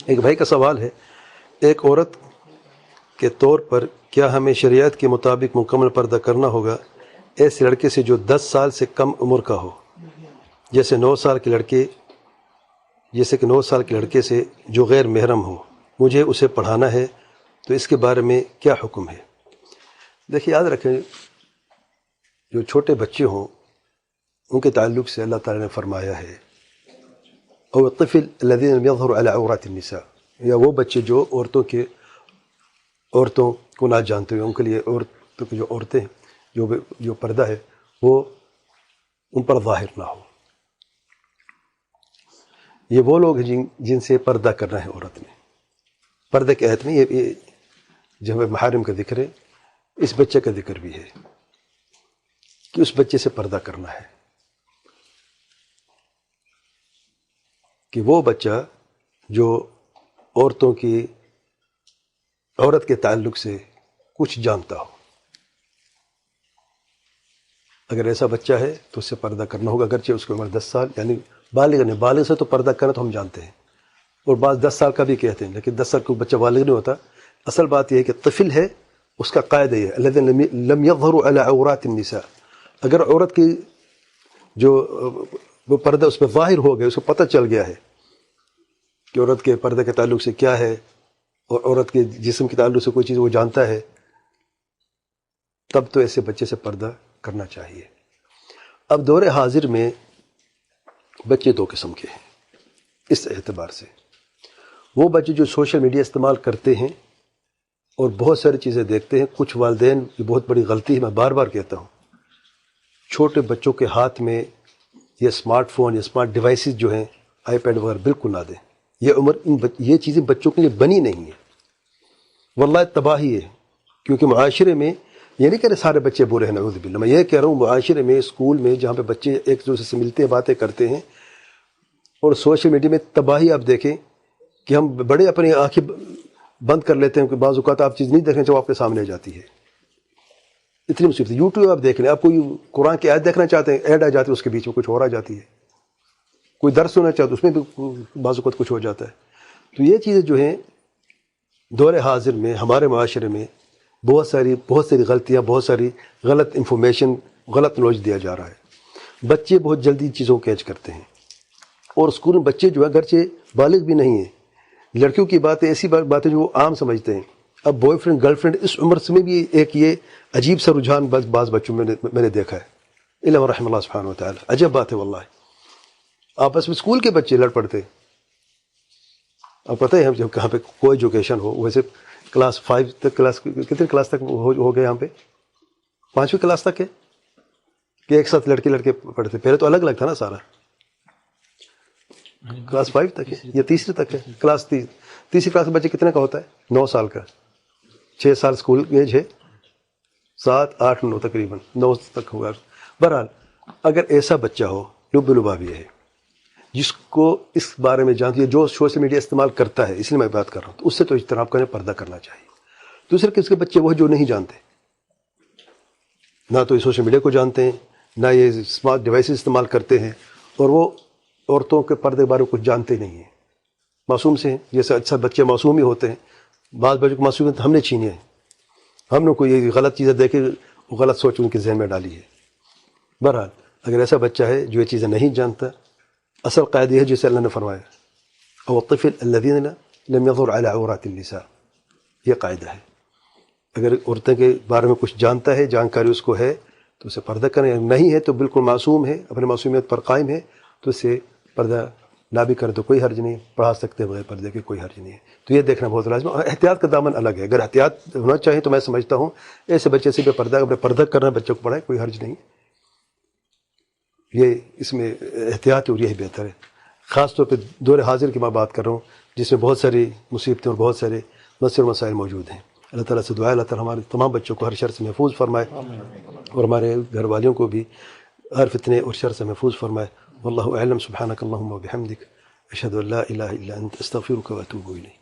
ایک بھائی کا سوال ہے، ایک عورت کے طور پر کیا ہمیں شریعت کے مطابق مکمل پردہ کرنا ہوگا ایسے لڑکے سے جو 10 سال سے کم عمر کا ہو، جیسے 9 سال کے لڑکے سے جو غیر محرم ہو، مجھے اسے پڑھانا ہے تو اس کے بارے میں کیا حکم ہے؟ دیکھیے، یاد رکھیں، جو چھوٹے بچے ہوں ان کے تعلق سے اللہ تعالیٰ نے فرمایا ہے اور الطفل الذين لم يظهروا على عورات النساء، یا وہ بچے جو عورتوں کو نہ جانتے ہیں، ان کے لیے عورتوں کی جو عورتیں جو پردہ ہے وہ ان پر ظاہر نہ ہو. یہ وہ لوگ ہیں جن سے پردہ کرنا ہے عورت نے. پردہ کے آیت میں یہ جب محارم کا ذکر ہے، اس بچے کا ذکر بھی ہے کہ اس بچے سے پردہ کرنا ہے، کہ وہ بچہ جو عورت کے تعلق سے کچھ جانتا ہو. اگر ایسا بچہ ہے تو اس سے پردہ کرنا ہوگا، اگرچہ اس کی عمر 10 سال، یعنی بالغ نہیں. بالغ سے تو پردہ کرنا تو ہم جانتے ہیں، اور بعض 10 سال کا بھی کہتے ہیں، لیکن 10 سال کا بچہ بالغ نہیں ہوتا. اصل بات یہ ہے کہ طفل ہے، اس کا قاعدہ یہ ہے الذين لم يظهروا على عورات النساء. اگر عورت کی جو وہ پردہ اس پہ ظاہر ہو گیا، اس کو پتہ چل گیا ہے کہ عورت کے پردے کے تعلق سے کیا ہے، اور عورت کے جسم کے تعلق سے کوئی چیز وہ جانتا ہے، تب تو ایسے بچے سے پردہ کرنا چاہیے. اب دور حاضر میں بچے 2 قسم کے ہیں. اس اعتبار سے وہ بچے جو سوشل میڈیا استعمال کرتے ہیں اور بہت ساری چیزیں دیکھتے ہیں. کچھ والدین کی بہت بڑی غلطی ہے، میں بار بار کہتا ہوں، چھوٹے بچوں کے ہاتھ میں یہ اسمارٹ فون یا اسمارٹ ڈیوائسز جو ہیں، آئی پیڈ وغیرہ بالکل نہ دیں. یہ چیزیں بچوں کے لیے بنی نہیں ہیں. واللہ تباہی ہے، کیونکہ معاشرے میں یہ نہیں کہہ رہے سارے بچے برے ہیں، نعوذ باللہ. میں یہ کہہ رہا ہوں معاشرے میں، اسکول میں، جہاں پہ بچے ایک دوسرے سے ملتے ہیں، باتیں کرتے ہیں، اور سوشل میڈیا میں تباہی آپ دیکھیں کہ ہم بڑے اپنی آنکھیں بند کر لیتے ہیں کہ بعض اوقات آپ چیز نہیں دیکھیں جو آپ کے سامنے آ جاتی ہے. اتنی مصیبت. یوٹیوب آپ دیکھ لیں، آپ کوئی قرآن کی آیت دیکھنا چاہتے ہیں، ایڈ آ جاتی ہے، اس کے بیچ میں کچھ اور آ جاتی ہے. کوئی درس سننا چاہتے اس میں بھی بعض اوقات کچھ ہو جاتا ہے. تو یہ چیزیں جو ہیں دور حاضر میں ہمارے معاشرے میں بہت ساری غلطیاں، بہت ساری غلط انفارمیشن، غلط نالج دیا جا رہا ہے. بچے بہت جلدی چیزوں کو کیچ کرتے ہیں، اور اسکول میں بچے جو ہے اگرچہ بالغ بھی نہیں ہیں، لڑکیوں کی باتیں ایسی باتیں جو وہ عام سمجھتے ہیں. اب بوائے فرینڈ گرل فرینڈ اس عمر سے میں بھی ایک یہ عجیب سا رجحان بعض بچوں میں نے دیکھا ہے. الا رحم اللہ سبحانہ و تعالی. عجب بات ہے واللہ. آپس میں اسکول کے بچے لڑ پڑتے. اب پتہ ہے جب کہاں پہ کوئی ایجوکیشن ہو، ویسے کلاس 5 تک، کتنے کلاس تک ہو گئے یہاں پہ؟ 5ویں کلاس تک ہے کہ ایک ساتھ لڑکے پڑھتے. پہلے تو الگ تھا نا سارا. کلاس 5 تک ہے یا تیسری تک ہے؟ تیسری کلاس کے بچے کتنے کا ہوتا ہے؟ 9 سال کا. 6 سال اسکول ایج ہے، 7 8 9 تقریباً 9 تک ہوگا. بہرحال اگر ایسا بچہ ہو، لبا بھی ہے، جس کو اس بارے میں جانتی ہے، جو سوشل میڈیا استعمال کرتا ہے، اس لیے میں بات کر رہا ہوں، تو اس سے تو اجتناب کرنے، پردہ کرنا چاہیے. دوسرے کس کے بچے وہ جو نہیں جانتے، نہ تو یہ سوشل میڈیا کو جانتے ہیں، نہ یہ اسمارٹ ڈیوائسز استعمال کرتے ہیں، اور وہ عورتوں کے پردے کے بارے میں کچھ جانتے نہیں ہیں، معصوم سے ہیں. جیسے اچھا بچے معصوم ہی ہوتے ہیں، بعض بچوں کو معصومیت ہم نے چھینی ہے، ہم نے کوئی غلط چیزیں دیکھے، غلط سوچ ان کے ذہن میں ڈالی ہے. بہرحال اگر ایسا بچہ ہے جو یہ چیزیں نہیں جانتا، اصل قاعدہ ہے جسے اللہ نے فرمایا او الطفل الذين لم يظهر على عورات النساء. یہ قاعدہ ہے. اگر عورتوں کے بارے میں کچھ جانتا ہے، جانکاری اس کو ہے، تو اسے پردہ کریں. نہیں ہے تو بالکل معصوم ہے، اپنے معصومیت پر قائم ہے، تو اسے پردہ نہ بھی کرے تو کوئی حرج نہیں، پڑھا سکتے بغیر پردے کے، کوئی حرج نہیں ہے. تو یہ دیکھنا بہت لازم ہے. احتیاط کا دامن الگ ہے. اگر احتیاط ہونا چاہیے تو میں سمجھتا ہوں ایسے بچے سے بھی پردہ کرنا، بچوں کو پڑھائے، کوئی حرج نہیں. یہ اس میں احتیاط ہے اور یہی بہتر ہے. خاص طور پہ دور حاضر کی میں بات کر رہا ہوں، جس میں بہت ساری مصیبتیں اور بہت سارے مسائل مسائل موجود ہیں. اللہ تعالیٰ سے دعا ہے اللہ تعالیٰ ہمارے تمام بچوں کو ہر شر سے محفوظ فرمائے، اور ہمارے گھر والوں کو بھی ہر فتنے اور شر سے محفوظ فرمائے. واللہ اعلم. سبحانک اللہم و بحمدک، اشہد ان لا الہ الا انت، استغفرک و اتوب الیک.